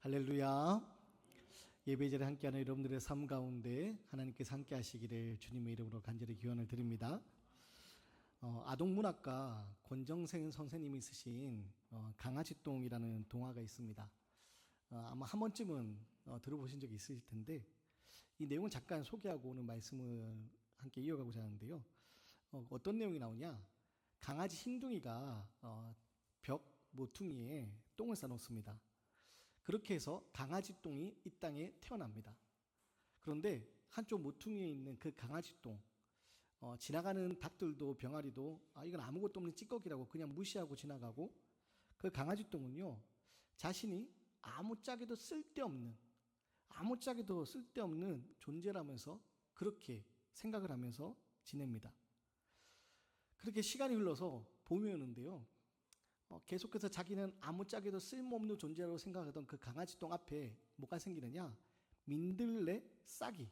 할렐루야. 예배 자리에 함께하는 여러분들의 삶 가운데 하나님께서 함께 하시기를 주님의 이름으로 간절히 기원을 드립니다. 아동문학가 권정생 선생님이 쓰신 강아지똥이라는 동화가 있습니다. 아마 한 번쯤은 들어보신 적이 있으실 텐데 이 내용을 잠깐 소개하고 오늘 말씀을 함께 이어가고자 하는데요. 어떤 내용이 나오냐? 강아지 흰둥이가 벽 모퉁이에 똥을 싸놓습니다. 그렇게 해서 강아지 똥이 이 땅에 태어납니다. 그런데 한쪽 모퉁이에 있는 그 강아지 똥, 지나가는 닭들도 병아리도 이건 아무것도 없는 찌꺼기라고 그냥 무시하고 지나가고, 그 강아지 똥은요 자신이 아무짝에도 쓸데없는 존재라면서 그렇게 생각을 하면서 지냅니다. 그렇게 시간이 흘러서 봄이 오는데요, 계속해서 자기는 아무짝에도 쓸모없는 존재라고 생각하던 그 강아지 똥 앞에 뭐가 생기느냐? 민들레 싹이,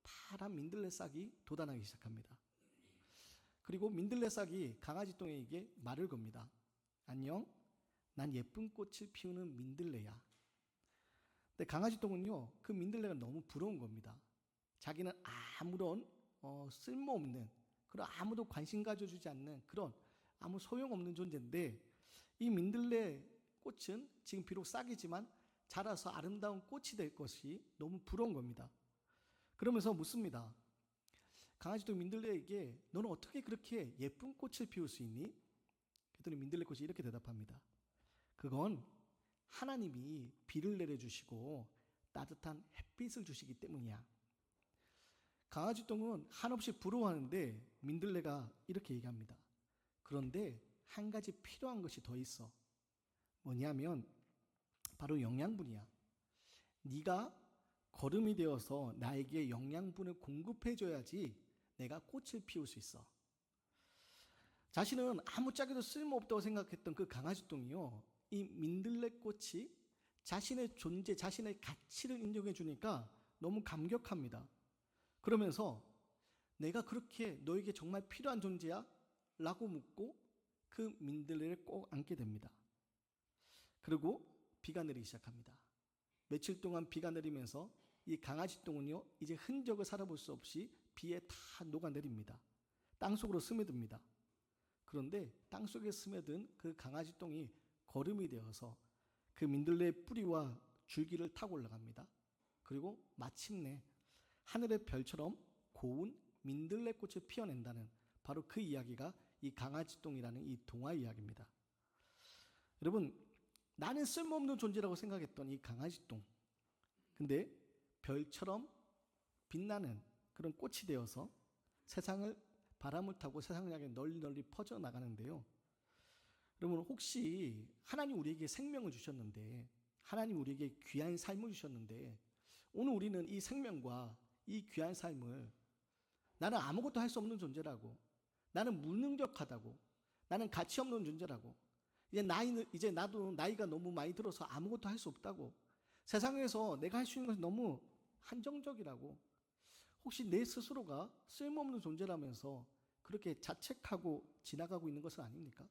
파란 민들레 싹이 돋아나기 시작합니다. 그리고 민들레 싹이 강아지 똥에게 말을 겁니다. 안녕, 난 예쁜 꽃을 피우는 민들레야. 근데 강아지 똥은요 그 민들레가 너무 부러운 겁니다. 자기는 아무런 쓸모없는, 그런 아무도 관심 가져주지 않는 그런 아무 소용없는 존재인데, 이 민들레 꽃은 지금 비록 싹이지만 자라서 아름다운 꽃이 될 것이 너무 부러운 겁니다. 그러면서 묻습니다. 강아지도 민들레에게 너는 어떻게 그렇게 예쁜 꽃을 피울 수 있니? 그랬더니 민들레 꽃이 이렇게 대답합니다. 그건 하나님이 비를 내려주시고 따뜻한 햇빛을 주시기 때문이야. 강아지 똥은 한없이 부러워하는데 민들레가 이렇게 얘기합니다. 그런데 한 가지 필요한 것이 더 있어. 뭐냐면 바로 영양분이야. 네가 거름이 되어서 나에게 영양분을 공급해줘야지 내가 꽃을 피울 수 있어. 자신은 아무짝에도 쓸모없다고 생각했던 그 강아지 똥이요, 이 민들레 꽃이 자신의 존재, 자신의 가치를 인정해 주니까 너무 감격합니다. 그러면서 내가 그렇게 너에게 정말 필요한 존재야? 라고 묻고 그 민들레를 꼭 안게 됩니다. 그리고 비가 내리기 시작합니다. 며칠 동안 비가 내리면서 이 강아지 똥은요 이제 흔적을 살아볼 수 없이 비에 다 녹아내립니다. 땅속으로 스며듭니다. 그런데 땅속에 스며든 그 강아지 똥이 거름이 되어서 그 민들레의 뿌리와 줄기를 타고 올라갑니다. 그리고 마침내 하늘의 별처럼 고운 민들레꽃을 피워낸다는 바로 그 이야기가 이 강아지 똥이라는 이 동화 이야기입니다. 여러분, 나는 쓸모없는 존재라고 생각했던 이 강아지 똥, 근데 별처럼 빛나는 그런 꽃이 되어서 세상을, 바람을 타고 세상을 향해 널리 퍼져나가는데요. 여러분, 혹시 하나님 우리에게 생명을 주셨는데, 하나님 우리에게 귀한 삶을 주셨는데, 오늘 우리는 이 생명과 이 귀한 삶을 나는 아무것도 할 수 없는 존재라고, 나는 무능력하다고, 나는 가치 없는 존재라고, 이제 나도 나이가 너무 많이 들어서 아무것도 할 수 없다고, 세상에서 내가 할 수 있는 것이 너무 한정적이라고, 혹시 내 스스로가 쓸모없는 존재라면서 그렇게 자책하고 지나가고 있는 것은 아닙니까?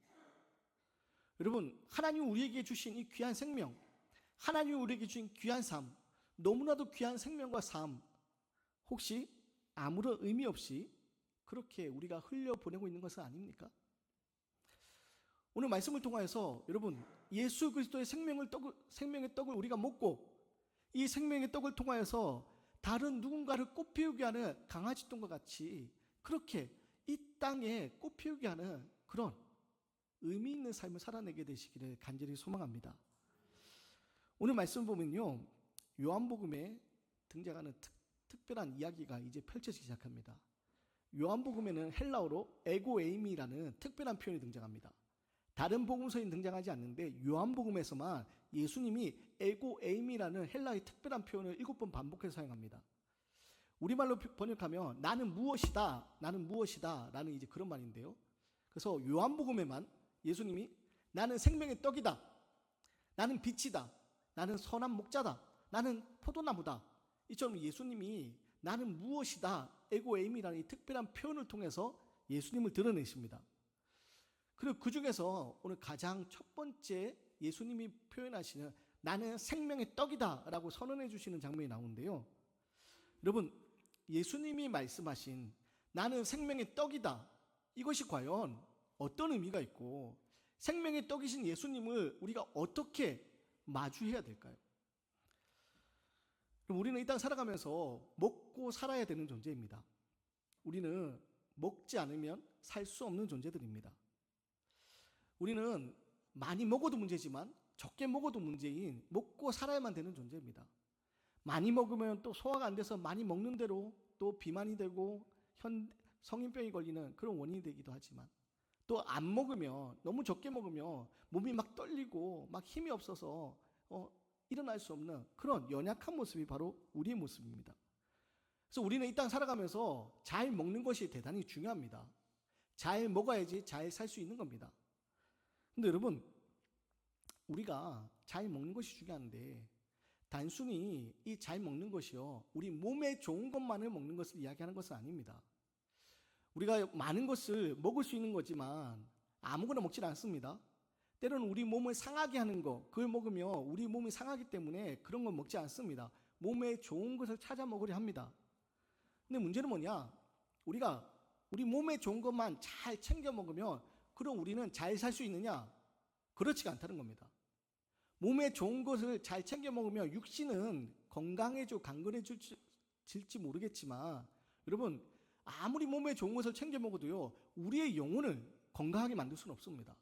여러분, 하나님 우리에게 주신 이 귀한 생명, 하나님 우리에게 주신 귀한 삶, 너무나도 귀한 생명과 삶, 혹시 아무런 의미 없이 그렇게 우리가 흘려보내고 있는 것은 아닙니까? 오늘 말씀을 통하여서 여러분, 예수 그리스도의 생명의 떡을 우리가 먹고 이 생명의 떡을 통하여서 다른 누군가를 꽃피우게 하는 강아지 똥과 같이 그렇게 이 땅에 꽃피우게 하는 그런 의미 있는 삶을 살아내게 되시기를 간절히 소망합니다. 오늘 말씀 보면요, 요한복음에 등장하는 특별한 이야기가 이제 펼쳐지기 시작합니다. 요한복음에는 헬라어로 에고에이미라는 특별한 표현이 등장합니다. 다른 복음서에는 등장하지 않는데 요한복음에서만 예수님이 에고에이미라는 헬라의 특별한 표현을 7번 반복해서 사용합니다. 우리말로 번역하면 나는 무엇이다 라는 이제 그런 말인데요. 그래서 요한복음에만 예수님이 나는 생명의 떡이다, 나는 빛이다, 나는 선한 목자다, 나는 포도나무다, 이처럼 예수님이 나는 무엇이다, 에고에이미라는 이 특별한 표현을 통해서 예수님을 드러내십니다. 그리고 그 중에서 오늘 가장 첫 번째 예수님이 표현하시는 나는 생명의 떡이다 라고 선언해 주시는 장면이 나오는데요. 여러분, 예수님이 말씀하신 나는 생명의 떡이다, 이것이 과연 어떤 의미가 있고 생명의 떡이신 예수님을 우리가 어떻게 마주해야 될까요? 그럼 우리는 이 땅 살아가면서 먹고 살아야 되는 존재입니다. 우리는 먹지 않으면 살 수 없는 존재들입니다. 우리는 많이 먹어도 문제지만 적게 먹어도 문제인 먹고 살아야만 되는 존재입니다. 많이 먹으면 또 소화가 안 돼서 많이 먹는 대로 또 비만이 되고 성인병이 걸리는 그런 원인이 되기도 하지만, 또 안 먹으면, 너무 적게 먹으면 몸이 막 떨리고 막 힘이 없어서 일어날 수 없는 그런 연약한 모습이 바로 우리의 모습입니다. 그래서 우리는 이 땅 살아가면서 잘 먹는 것이 대단히 중요합니다. 잘 먹어야지 잘 살 수 있는 겁니다. 근데 여러분, 우리가 잘 먹는 것이 중요한데 단순히 이 잘 먹는 것이요, 우리 몸에 좋은 것만을 먹는 것을 이야기하는 것은 아닙니다. 우리가 많은 것을 먹을 수 있는 거지만 아무거나 먹지 않습니다. 때로는 우리 몸을 상하게 하는 거, 그걸 먹으면 우리 몸이 상하기 때문에 그런 걸 먹지 않습니다. 몸에 좋은 것을 찾아 먹으려 합니다. 근데 문제는 뭐냐? 우리가 우리 몸에 좋은 것만 잘 챙겨 먹으면 그럼 우리는 잘 살 수 있느냐? 그렇지가 않다는 겁니다. 몸에 좋은 것을 잘 챙겨 먹으면 육신은 건강해지고 강건해질지 모르겠지만, 여러분, 아무리 몸에 좋은 것을 챙겨 먹어도요, 우리의 영혼을 건강하게 만들 수는 없습니다.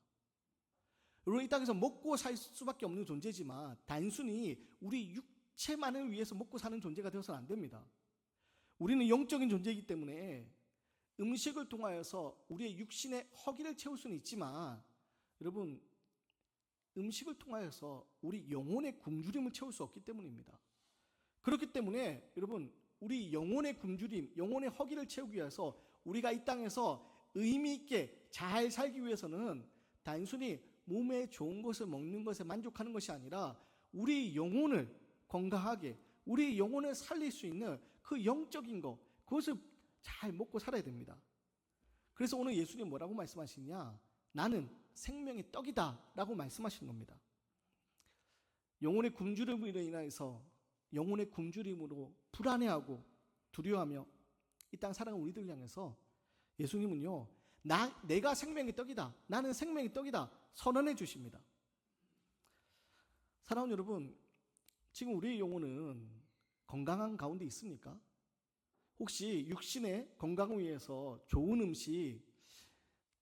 여러분, 이 땅에서 먹고 살 수밖에 없는 존재지만 단순히 우리 육체만을 위해서 먹고 사는 존재가 되어서는 안 됩니다. 우리는 영적인 존재이기 때문에 음식을 통하여서 우리의 육신의 허기를 채울 수는 있지만, 여러분, 음식을 통하여서 우리 영혼의 굶주림을 채울 수 없기 때문입니다. 그렇기 때문에 여러분, 우리 영혼의 굶주림, 영혼의 허기를 채우기 위해서 우리가 이 땅에서 의미 있게 잘 살기 위해서는 단순히 몸에 좋은 것을 먹는 것에 만족하는 것이 아니라 우리 영혼을 건강하게, 우리 영혼을 살릴 수 있는 그 영적인 것, 그것을 잘 먹고 살아야 됩니다. 그래서 오늘 예수님 뭐라고 말씀하시냐? 나는 생명의 떡이다 라고 말씀하시는 겁니다. 영혼의 굶주림으로 인해서, 영혼의 굶주림으로 불안해하고 두려워하며 이 땅 살아가는 우리들 향해서 예수님은요, 내가 생명의 떡이다, 나는 생명의 떡이다 선언해 주십니다. 사랑하는 여러분, 지금 우리의 영혼은 건강한 가운데 있습니까? 혹시 육신의 건강을 위해서 좋은 음식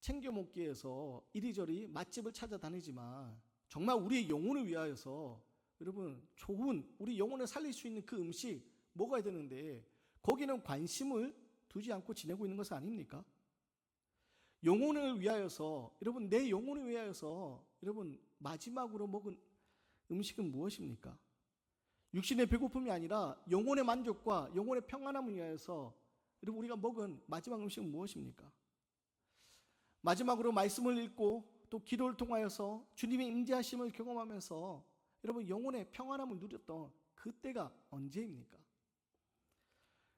챙겨 먹기 위해서 이리저리 맛집을 찾아다니지만 정말 우리의 영혼을 위하여서 여러분, 좋은 우리 영혼을 살릴 수 있는 그 음식 먹어야 되는데 거기는 관심을 두지 않고 지내고 있는 것은 아닙니까? 영혼을 위하여서, 여러분, 내 영혼을 위하여서 여러분 마지막으로 먹은 음식은 무엇입니까? 육신의 배고픔이 아니라 영혼의 만족과 영혼의 평안함을 위하여서 여러분 우리가 먹은 마지막 음식은 무엇입니까? 마지막으로 말씀을 읽고 또 기도를 통하여서 주님의 임재하심을 경험하면서 여러분 영혼의 평안함을 누렸던 그때가 언제입니까?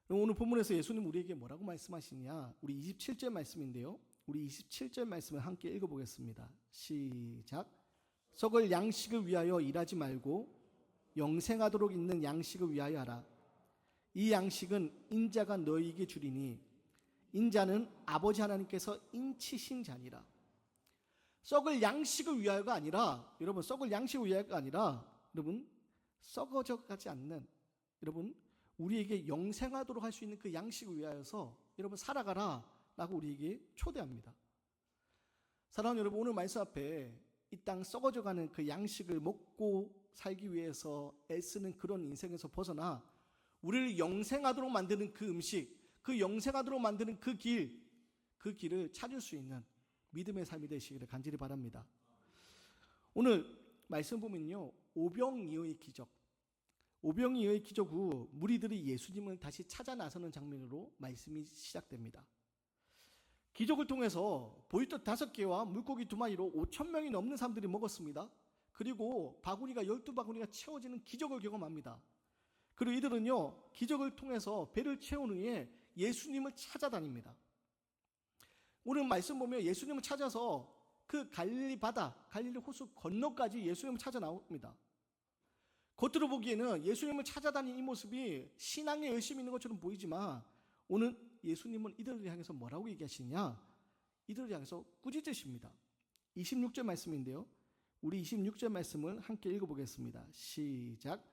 오늘 본문에서 예수님 우리에게 뭐라고 말씀하시냐? 우리 27절 말씀인데요, 우리 27절 말씀을 함께 읽어보겠습니다. 시작. 썩을 양식을 위하여 일하지 말고 영생하도록 있는 양식을 위하여 하라. 이 양식은 인자가 너희에게 주리니 인자는 아버지 하나님께서 인치신 자니라. 썩을 양식을 위하여가 아니라, 여러분, 썩을 양식을 위하여가 아니라 여러분 썩어져 가지 않는, 여러분 우리에게 영생하도록 할 수 있는 그 양식을 위하여서 여러분 살아가라 라고 우리에게 초대합니다. 사랑하는 여러분, 오늘 말씀 앞에 이 땅 썩어져가는 그 양식을 먹고 살기 위해서 애쓰는 그런 인생에서 벗어나 우리를 영생하도록 만드는 그 음식, 그 영생하도록 만드는 그 길을 찾을 수 있는 믿음의 삶이 되시기를 간절히 바랍니다. 오늘 말씀 보면요, 오병이어의 기적, 오병이어의 기적 후 무리들이 예수님을 다시 찾아 나서는 장면으로 말씀이 시작됩니다. 기적을 통해서 보리떡 5개와 물고기 2마리로 5,000명이 넘는 사람들이 먹었습니다. 그리고 바구니가 12바구니가 채워지는 기적을 경험합니다. 그리고 이들은요, 기적을 통해서 배를 채운 후에 예수님을 찾아다닙니다. 오늘 말씀 보면 예수님을 찾아서 그 갈릴리 바다, 갈릴리 호수 건너까지 예수님을 찾아 나옵니다. 겉으로 보기에는 예수님을 찾아다니는 이 모습이 신앙에 열심히 있는 것처럼 보이지만 오늘 예수님은 이들을 향해서 뭐라고 얘기하시느냐? 이들을 향해서 꾸짖으십니다. 26절 말씀인데요. 우리 26절 말씀을 함께 읽어보겠습니다. 시작.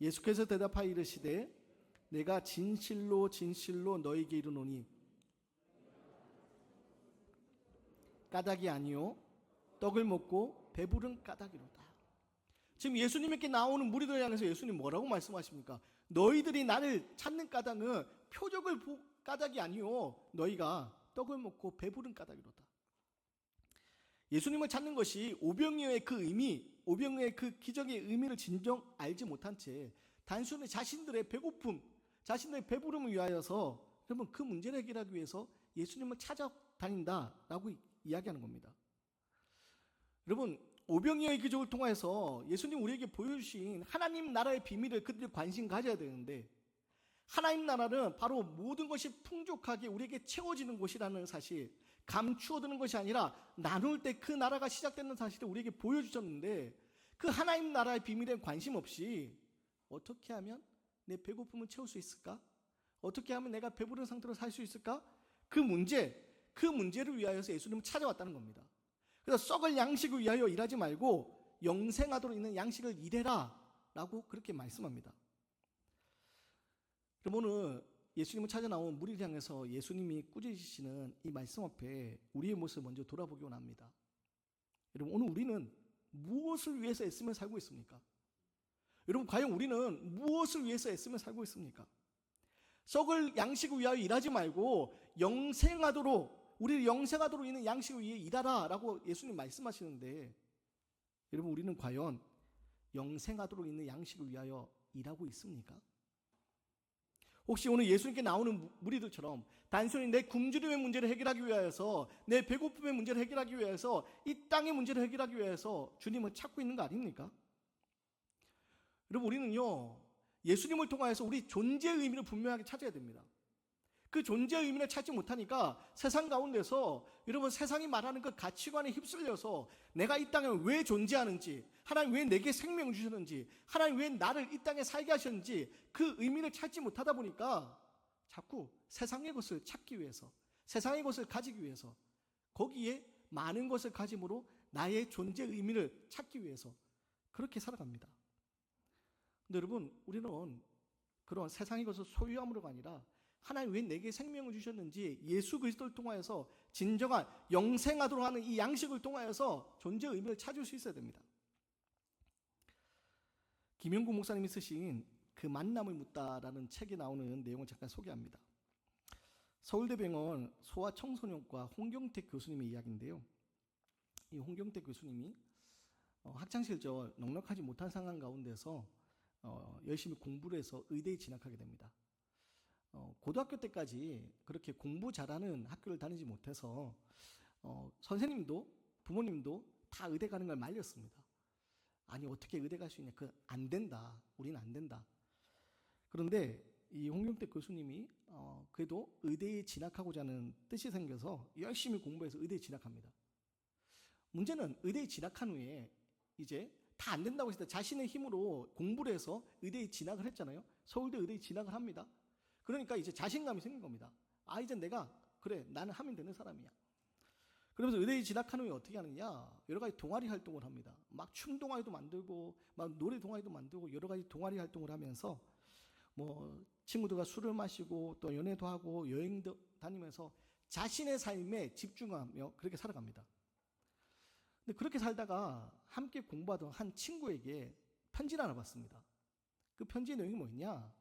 예수께서 대답하여 이르시되 내가 진실로 진실로 너희에게 이르노니 까닭이 아니요 떡을 먹고 배부른 까닭이로다. 지금 예수님께 나오는 무리들을 향해서 예수님 뭐라고 말씀하십니까? 너희들이 나를 찾는 까닭은 표적을 볼 까닭이 아니요 너희가 떡을 먹고 배부른 까닭이로다. 예수님을 찾는 것이 오병이어의 그 의미, 오병이어의 그 기적의 의미를 진정 알지 못한 채 단순히 자신들의 배고픔, 자신들의 배부름을 위하여서 여러분 그 문제를 해결하기 위해서 예수님을 찾아다닌다라고 이야기하는 겁니다. 여러분 오병이어의 기적을 통해서 예수님 우리에게 보여주신 하나님 나라의 비밀을 그들이 관심 가져야 되는데 하나님 나라는 바로 모든 것이 풍족하게 우리에게 채워지는 곳이라는 사실, 감추어두는 것이 아니라 나눌 때 그 나라가 시작되는 사실을 우리에게 보여주셨는데 그 하나님 나라의 비밀에 관심 없이 어떻게 하면 내 배고픔을 채울 수 있을까? 어떻게 하면 내가 배부른 상태로 살 수 있을까? 그 문제를 위하여서 예수님은 찾아왔다는 겁니다. 그래서 썩을 양식을 위하여 일하지 말고 영생하도록 있는 양식을 일해라 라고 그렇게 말씀합니다. 그럼 오늘 예수님을 찾아 나온 무리를 향해서 예수님이 꾸짖으시는 이 말씀 앞에 우리의 모습을 먼저 돌아보기 원합니다. 여러분 오늘 우리는 무엇을 위해서 애쓰며 살고 있습니까? 여러분 과연 우리는 무엇을 위해서 애쓰며 살고 있습니까? 썩을 양식을 위하여 일하지 말고 우리를 영생하도록 있는 양식을 위해 일하라 라고 예수님 말씀하시는데 여러분 우리는 과연 영생하도록 있는 양식을 위하여 일하고 있습니까? 혹시 오늘 예수님께 나오는 무리들처럼 단순히 내 굶주림의 문제를 해결하기 위해서 내 배고픔의 문제를 해결하기 위해서 이 땅의 문제를 해결하기 위해서 주님을 찾고 있는 거 아닙니까? 여러분 우리는요 예수님을 통하여서 우리 존재의 의미를 분명하게 찾아야 됩니다. 그 존재의 의미를 찾지 못하니까 세상 가운데서 여러분 세상이 말하는 그 가치관에 휩쓸려서 내가 이 땅에 왜 존재하는지, 하나님 왜 내게 생명을 주셨는지, 하나님 왜 나를 이 땅에 살게 하셨는지 그 의미를 찾지 못하다 보니까 자꾸 세상의 것을 찾기 위해서, 세상의 것을 가지기 위해서, 거기에 많은 것을 가짐으로 나의 존재의 의미를 찾기 위해서 그렇게 살아갑니다. 근데 여러분 우리는 그런 세상의 것을 소유함으로가 아니라 하나님 왜 내게 생명을 주셨는지 예수 그리스도를 통하여서 진정한 영생하도록 하는 이 양식을 통하여서 존재의 의미를 찾을 수 있어야 됩니다. 김영구 목사님이 쓰신 그 만남을 묻다라는 책에 나오는 내용을 잠깐 소개합니다. 서울대병원 소아청소년과 홍경택 교수님의 이야기인데요. 이 홍경택 교수님이 학창시절 넉넉하지 못한 상황 가운데서 열심히 공부를 해서 의대에 진학하게 됩니다. 고등학교 때까지 그렇게 공부 잘하는 학교를 다니지 못해서 선생님도 부모님도 다 의대 가는 걸 말렸습니다. 아니 어떻게 의대 갈 수 있냐? 안 된다. 우리는 안 된다. 그런데 이 홍경택 교수님이 그래도 의대에 진학하고자 하는 뜻이 생겨서 열심히 공부해서 의대에 진학합니다. 문제는 의대에 진학한 후에 이제 다 안 된다고 했을 때 자신의 힘으로 공부를 해서 의대에 진학을 했잖아요. 서울대 의대에 진학을 합니다. 그러니까 이제 자신감이 생긴 겁니다. 이제 내가 그래 나는 하면 되는 사람이야. 그러면서 의대에 진학한 후에 어떻게 하느냐? 여러 가지 동아리 활동을 합니다. 막 춤 동아리도 만들고 막 노래 동아리도 만들고 여러 가지 동아리 활동을 하면서 뭐 친구들과 술을 마시고 또 연애도 하고 여행도 다니면서 자신의 삶에 집중하며 그렇게 살아갑니다. 근데 그렇게 살다가 함께 공부하던 한 친구에게 편지를 하나 받습니다. 그 편지의 내용이 뭐였냐?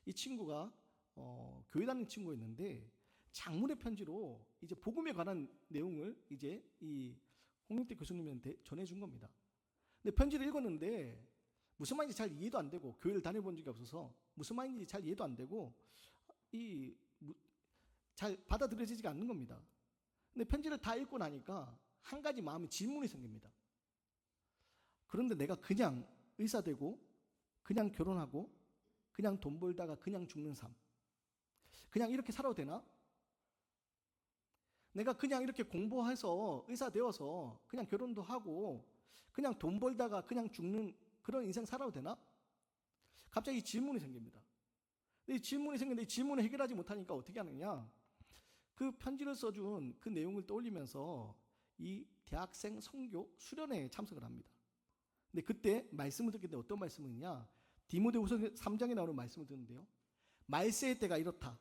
이 친구가 교회 다니는 친구였는데 장문의 편지로 이제 복음에 관한 내용을 이제 이 홍명택 교수님한테 전해준 겁니다. 근데 편지를 읽었는데 무슨 말인지 잘 이해도 안 되고 교회를 다녀본 적이 없어서 무슨 말인지 잘 이해도 안 되고 잘 받아들여지지가 않는 겁니다. 근데 편지를 다 읽고 나니까 한 가지 마음에 질문이 생깁니다. 그런데 내가 그냥 의사 되고 그냥 결혼하고 그냥 돈 벌다가 그냥 죽는 삶, 그냥 이렇게 살아도 되나? 내가 그냥 이렇게 공부해서 의사 되어서 그냥 결혼도 하고 그냥 돈 벌다가 그냥 죽는 그런 인생 살아도 되나? 갑자기 질문이 생깁니다. 근데 이 질문이 생겼는데 이 질문을 해결하지 못하니까 어떻게 하느냐? 그 편지를 써준 그 내용을 떠올리면서 이 대학생 선교 수련회에 참석을 합니다. 근데 그때 말씀을 듣게 되는데 어떤 말씀이냐? 디모데후서 3장에 나오는 말씀을 듣는데요. 말세의 때가 이렇다.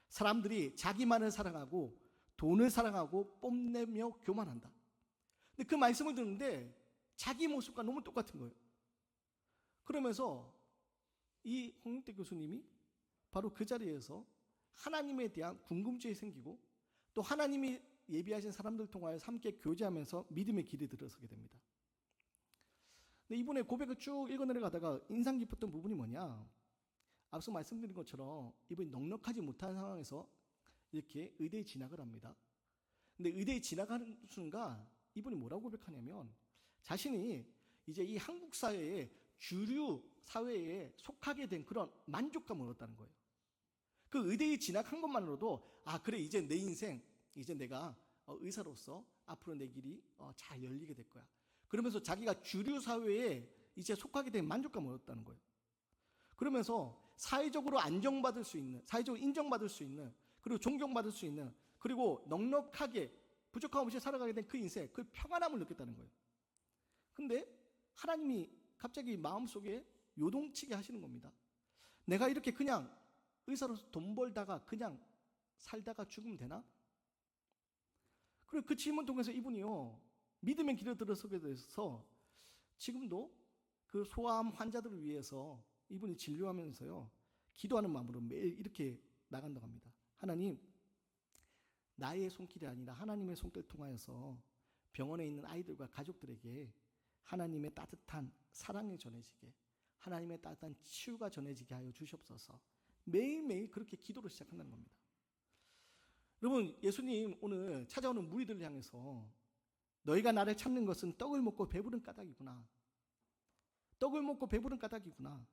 사람들이 자기만을 사랑하고 돈을 사랑하고 뽐내며 교만한다. 근데 그 말씀을 듣는데 자기 모습과 너무 똑같은 거예요. 그러면서 이 홍윤택 교수님이 바로 그 자리에서 하나님에 대한 궁금증이 생기고 또 하나님이 예비하신 사람들을 통하여 함께 교제하면서 믿음의 길에 들어서게 됩니다. 근데 이분의 고백을 쭉 읽어내려가다가 인상 깊었던 부분이 뭐냐? 앞서 말씀드린 것처럼 이분이 넉넉하지 못한 상황에서 이렇게 의대에 진학을 합니다. 근데 의대에 진학하는 순간 이분이 뭐라고 고백하냐면 자신이 이제 이 한국 사회의 주류 사회에 속하게 된 그런 만족감을 얻었다는 거예요. 그 의대에 진학한 것만으로도 그래 이제 내 인생 이제 내가 의사로서 앞으로 내 길이 잘 열리게 될 거야. 그러면서 자기가 주류 사회에 이제 속하게 된 만족감을 얻었다는 거예요. 그러면서 사회적으로 안정받을 수 있는, 사회적으로 인정받을 수 있는, 그리고 존경받을 수 있는, 그리고 넉넉하게 부족함 없이 살아가게 된 그 인생, 그 평안함을 느꼈다는 거예요. 근데 하나님이 갑자기 마음속에 요동치게 하시는 겁니다. 내가 이렇게 그냥 의사로서 돈 벌다가 그냥 살다가 죽으면 되나? 그리고 그 질문 통해서 이분이요 믿음의 길에 들어서게 돼서 지금도 그 소아암 환자들을 위해서 이분이 진료하면서요 기도하는 마음으로 매일 이렇게 나간다고 합니다. 하나님, 나의 손길이 아니라 하나님의 손길을 통하여서 병원에 있는 아이들과 가족들에게 하나님의 따뜻한 사랑이 전해지게, 하나님의 따뜻한 치유가 전해지게 하여 주시옵소서. 매일매일 그렇게 기도를 시작한다는 겁니다. 여러분, 예수님 오늘 찾아오는 무리들을 향해서 너희가 나를 찾는 것은 떡을 먹고 배부른 까닭이구나. 떡을 먹고 배부른 까닭이구나.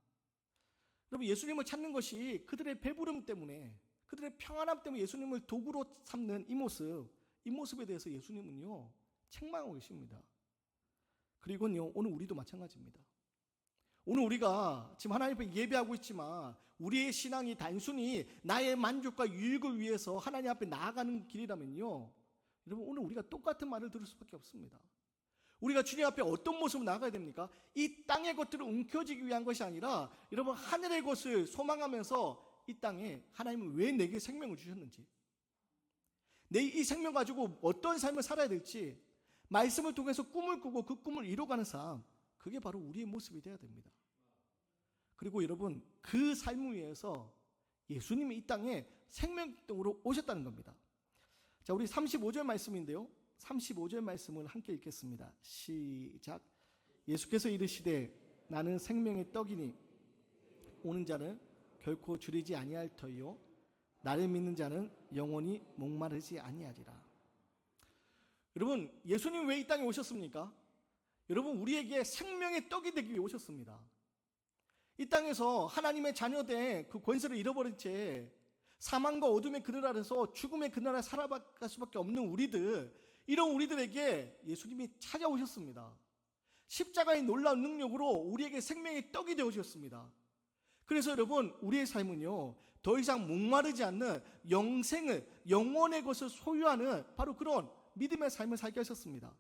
여러분, 예수님을 찾는 것이 그들의 배부름 때문에, 그들의 평안함 때문에 예수님을 도구로 삼는 이 모습에 대해서 예수님은요 책망하고 계십니다. 그리고요 오늘 우리도 마찬가지입니다. 오늘 우리가 지금 하나님 앞에 예배하고 있지만 우리의 신앙이 단순히 나의 만족과 유익을 위해서 하나님 앞에 나아가는 길이라면요, 여러분 오늘 우리가 똑같은 말을 들을 수밖에 없습니다. 우리가 주님 앞에 어떤 모습으로 나아가야 됩니까? 이 땅의 것들을 움켜쥐기 위한 것이 아니라 여러분 하늘의 것을 소망하면서 이 땅에 하나님은 왜 내게 생명을 주셨는지, 내 이 생명 가지고 어떤 삶을 살아야 될지 말씀을 통해서 꿈을 꾸고 그 꿈을 이뤄가는 삶, 그게 바로 우리의 모습이 되어야 됩니다. 그리고 여러분 그 삶을 위해서 예수님이 이 땅에 생명으로 오셨다는 겁니다. 자, 우리 35절 말씀인데요, 35절 말씀을 함께 읽겠습니다. 시작. 예수께서 이르시되 나는 생명의 떡이니 오는 자는 결코 줄이지 아니할 터이요 나를 믿는 자는 영원히 목마르지 아니하리라. 여러분, 예수님 왜 이 땅에 오셨습니까? 여러분, 우리에게 생명의 떡이 되기 위해 오셨습니다. 이 땅에서 하나님의 자녀된 그 권세를 잃어버린 채 사망과 어둠의 그늘 아래서 죽음의 그늘 아래 살아갈 수밖에 없는 우리들, 이런 우리들에게 예수님이 찾아오셨습니다. 십자가의 놀라운 능력으로 우리에게 생명의 떡이 되어주셨습니다. 그래서 여러분, 우리의 삶은요 더 이상 목마르지 않는 영생을, 영원의 것을 소유하는 바로 그런 믿음의 삶을 살게 하셨습니다.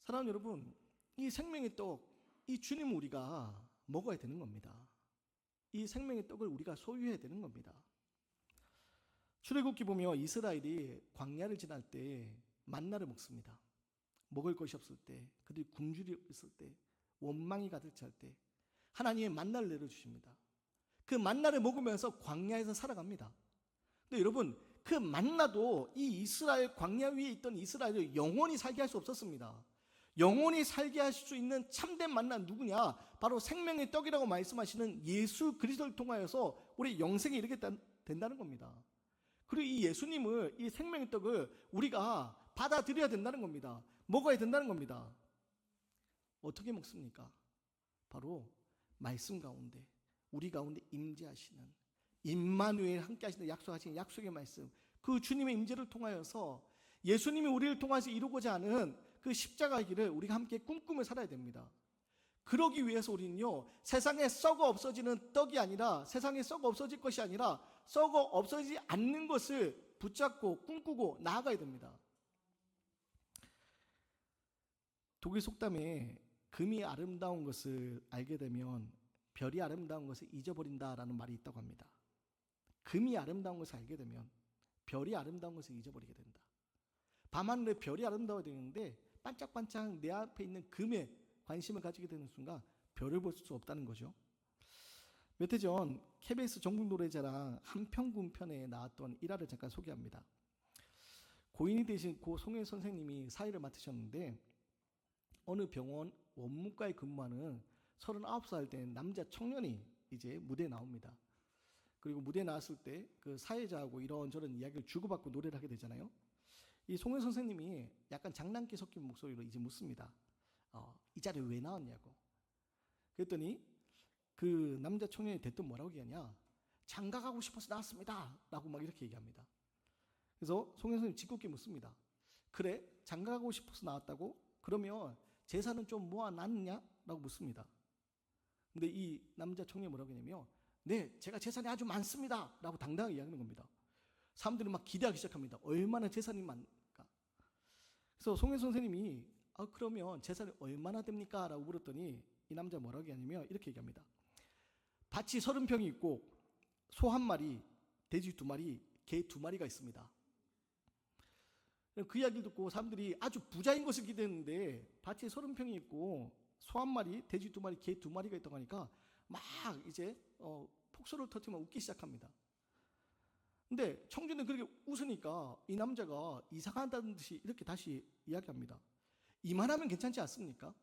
사랑하는 여러분, 이 생명의 떡, 이 주님을 우리가 먹어야 되는 겁니다. 이 생명의 떡을 우리가 소유해야 되는 겁니다. 출애굽기 보면 이스라엘이 광야를 지날 때 만나를 먹습니다. 먹을 것이 없을 때, 그들이 굶주려 있을 때, 원망이 가득 찰 때 하나님의 만나를 내려주십니다. 그 만나를 먹으면서 광야에서 살아갑니다. 근데 여러분, 그 만나도 이 이스라엘 광야 위에 있던 이스라엘을 영원히 살게 할 수 없었습니다. 영원히 살게 하실 수 있는 참된 만나는 누구냐? 바로 생명의 떡이라고 말씀하시는 예수 그리스도를 통하여서 우리 영생에 이르게 된다는 겁니다. 그리고 이 예수님을, 이 생명의 떡을 우리가 받아들여야 된다는 겁니다. 먹어야 된다는 겁니다. 어떻게 먹습니까? 바로 말씀 가운데, 우리 가운데 임재하시는 임마누엘 함께 하시는 약속하신 약속의 말씀, 그 주님의 임재를 통하여서 예수님이 우리를 통해서 이루고자 하는 그 십자가의 길을 우리가 함께 꿈꾸며 살아야 됩니다. 그러기 위해서 우리는요, 세상에 썩어 없어지는 떡이 아니라, 세상에 썩어 없어질 것이 아니라 썩어 없어지지 않는 것을 붙잡고 꿈꾸고 나아가야 됩니다. 독일 속담에 금이 아름다운 것을 알게 되면 별이 아름다운 것을 잊어버린다라는 말이 있다고 합니다. 금이 아름다운 것을 알게 되면 별이 아름다운 것을 잊어버리게 된다. 밤하늘에 별이 아름다워야 되는데 반짝반짝 내 앞에 있는 금에 관심을 가지게 되는 순간 별을 볼 수 없다는 거죠. 몇 해 전 KBS 전국노래자랑 한평군 편에 나왔던 일화를 잠깐 소개합니다. 고인이 되신 고 송혜 선생님이 사회를 맡으셨는데 어느 병원 원무과에 근무하는 39살 된 남자 청년이 이제 무대에 나옵니다. 그리고 무대에 나왔을 때 그 사회자하고 이런저런 이야기를 주고받고 노래를 하게 되잖아요. 이 송혜 선생님이 약간 장난기 섞인 목소리로 이제 묻습니다. 이 자리에 왜 나왔냐고. 그랬더니 그 남자 청년이 대뜸 뭐라고 얘기하냐. 장가 가고 싶어서 나왔습니다 라고 막 이렇게 얘기합니다. 그래서 송혜 선생님 짓궂게 묻습니다. 그래? 장가 가고 싶어서 나왔다고? 그러면 재산은 좀 모아놨냐? 라고 묻습니다. 근데 이 남자 청년이 뭐라고 했냐면 네, 제가 재산이 아주 많습니다 라고 당당하게 이야기하는 겁니다. 사람들이 막 기대하기 시작합니다. 얼마나 재산이 많을까? 그래서 송혜 선생님이 그러면 재산이 얼마나 됩니까? 라고 물었더니 이 남자 뭐라고 하냐면 이렇게 얘기합니다. 밭이 30평이 있고 소 1마리, 돼지 2마리, 개 2마리가 있습니다. 그 이야기를 듣고 사람들이 아주 부자인 것을 기대했는데 밭이 30평이 있고 소 1마리, 돼지 2마리, 개 2마리가 있다고 하니까 막 이제 폭소를 터뜨리며 웃기 시작합니다. 근데 청중들이 그렇게 웃으니까 이 남자가 이상하다는 듯이 이렇게 다시 이야기합니다. 이만하면 괜찮지 않습니까?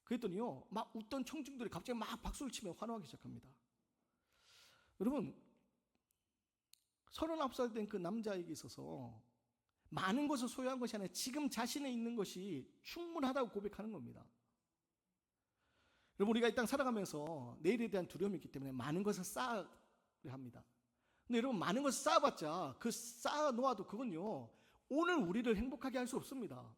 그랬더니요, 막 웃던 청중들이 갑자기 막 박수를 치며 환호하기 시작합니다. 여러분, 39살 된 그 남자에게 있어서 많은 것을 소유한 것이 아니라 지금 자신에 있는 것이 충분하다고 고백하는 겁니다. 여러분, 우리가 이 땅 살아가면서 내일에 대한 두려움이 있기 때문에 많은 것을 쌓아야 합니다. 근데 여러분, 많은 것을 쌓아봤자 그 쌓아놓아도 그건요, 오늘 우리를 행복하게 할 수 없습니다.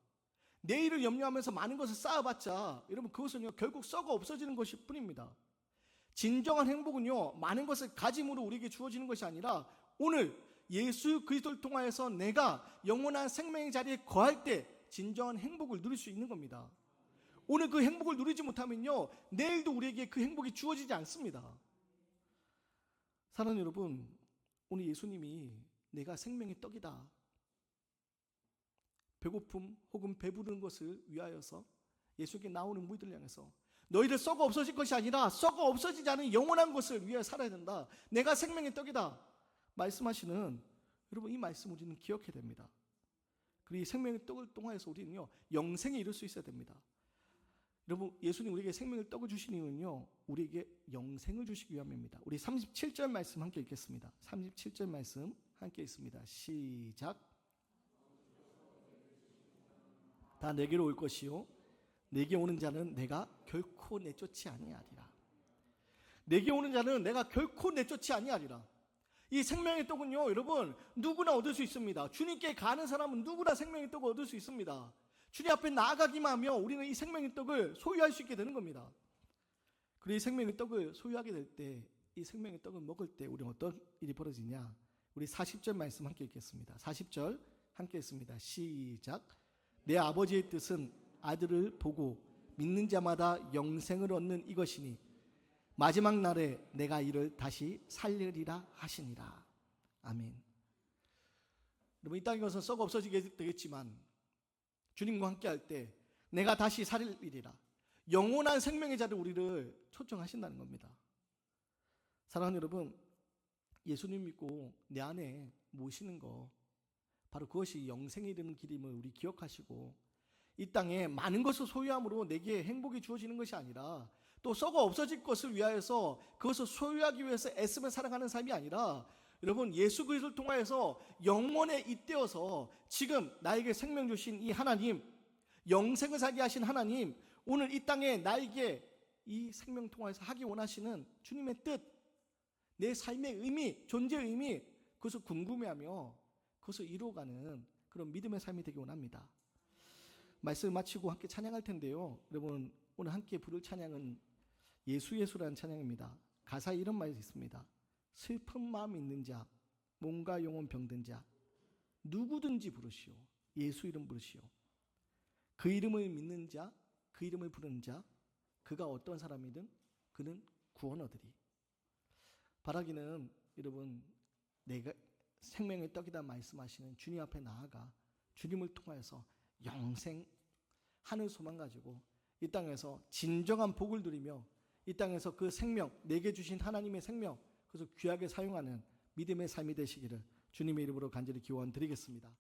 내일을 염려하면서 많은 것을 쌓아봤자 여러분, 그것은요 결국 썩어 없어지는 것일 뿐입니다. 진정한 행복은요 많은 것을 가짐으로 우리에게 주어지는 것이 아니라 오늘 예수 그리스도를 통하여서 내가 영원한 생명의 자리에 거할 때 진정한 행복을 누릴 수 있는 겁니다. 오늘 그 행복을 누리지 못하면요 내일도 우리에게 그 행복이 주어지지 않습니다. 사랑하는 여러분, 오늘 예수님이 내가 생명의 떡이다, 배고픔 혹은 배부른 것을 위하여서 예수께 나오는 무리들을 향해서 너희들 썩어 없어질 것이 아니라 썩어 없어지지 않은 영원한 것을 위하여 살아야 된다, 내가 생명의 떡이다 말씀하시는 여러분, 이 말씀 우리는 기억해야 됩니다. 그리고 이 생명의 떡을 통하여서 우리는요 영생에 이룰 수 있어야 됩니다. 여러분, 예수님 우리에게 생명의 떡을 주신 이유는요 우리에게 영생을 주시기 위함입니다. 우리 37절 말씀 함께 읽겠습니다. 37절 말씀 함께 읽습니다. 시작. 다 내게로 올 것이요 내게 오는 자는 내가 결코 내쫓지 아니하리라. 내게 오는 자는 내가 결코 내쫓지 아니하리라. 이 생명의 떡은요 여러분 누구나 얻을 수 있습니다. 주님께 가는 사람은 누구나 생명의 떡을 얻을 수 있습니다. 주님 앞에 나아가기만 하면 우리는 이 생명의 떡을 소유할 수 있게 되는 겁니다. 그리고 이 생명의 떡을 소유하게 될 때, 이 생명의 떡을 먹을 때 우리는 어떤 일이 벌어지냐. 우리 40절 말씀 함께 읽겠습니다. 40절 함께 읽습니다. 시작. 내 아버지의 뜻은 아들을 보고 믿는 자마다 영생을 얻는 이것이니 마지막 날에 내가 이를 다시 살리리라 하시니라. 아멘. 여러분, 이 땅에 가서 썩어 없어지게 되겠지만 주님과 함께 할 때 내가 다시 살리리라, 영원한 생명의 자를 우리를 초청하신다는 겁니다. 사랑하는 여러분, 예수님 믿고 내 안에 모시는 거, 바로 그것이 영생에 이르는 길임을 우리 기억하시고, 이 땅에 많은 것을 소유함으로 내게 행복이 주어지는 것이 아니라 또 썩어 없어질 것을 위하여서 그것을 소유하기 위해서 애쓰며 살아가는 삶이 아니라 여러분, 예수 그리스도를 통하여서 영원에 잇대어서 지금 나에게 생명 주신 이 하나님, 영생을 살게 하신 하나님, 오늘 이 땅에 나에게 이 생명 통하여서 하기 원하시는 주님의 뜻, 내 삶의 의미, 존재의 의미, 그것을 궁금해하며 그것을 이루어가는 그런 믿음의 삶이 되기 원합니다. 말씀을 마치고 함께 찬양할 텐데요, 여러분, 오늘 함께 부를 찬양은 예수 예수라는 찬양입니다. 가사에 이런 말이 있습니다. 슬픈 마음 있는 자, 몸과 영혼 병든 자 누구든지 부르시오. 예수 이름 부르시오. 그 이름을 믿는 자, 그 이름을 부르는 자, 그가 어떤 사람이든 그는 구원 얻으리. 바라기는 여러분, 내가 생명의 떡이다 말씀하시는 주님 앞에 나아가 주님을 통하여서 영생 하늘 소망 가지고 이 땅에서 진정한 복을 누리며 이 땅에서 그 생명, 내게 주신 하나님의 생명, 그래서 귀하게 사용하는 믿음의 삶이 되시기를 주님의 이름으로 간절히 기원 드리겠습니다.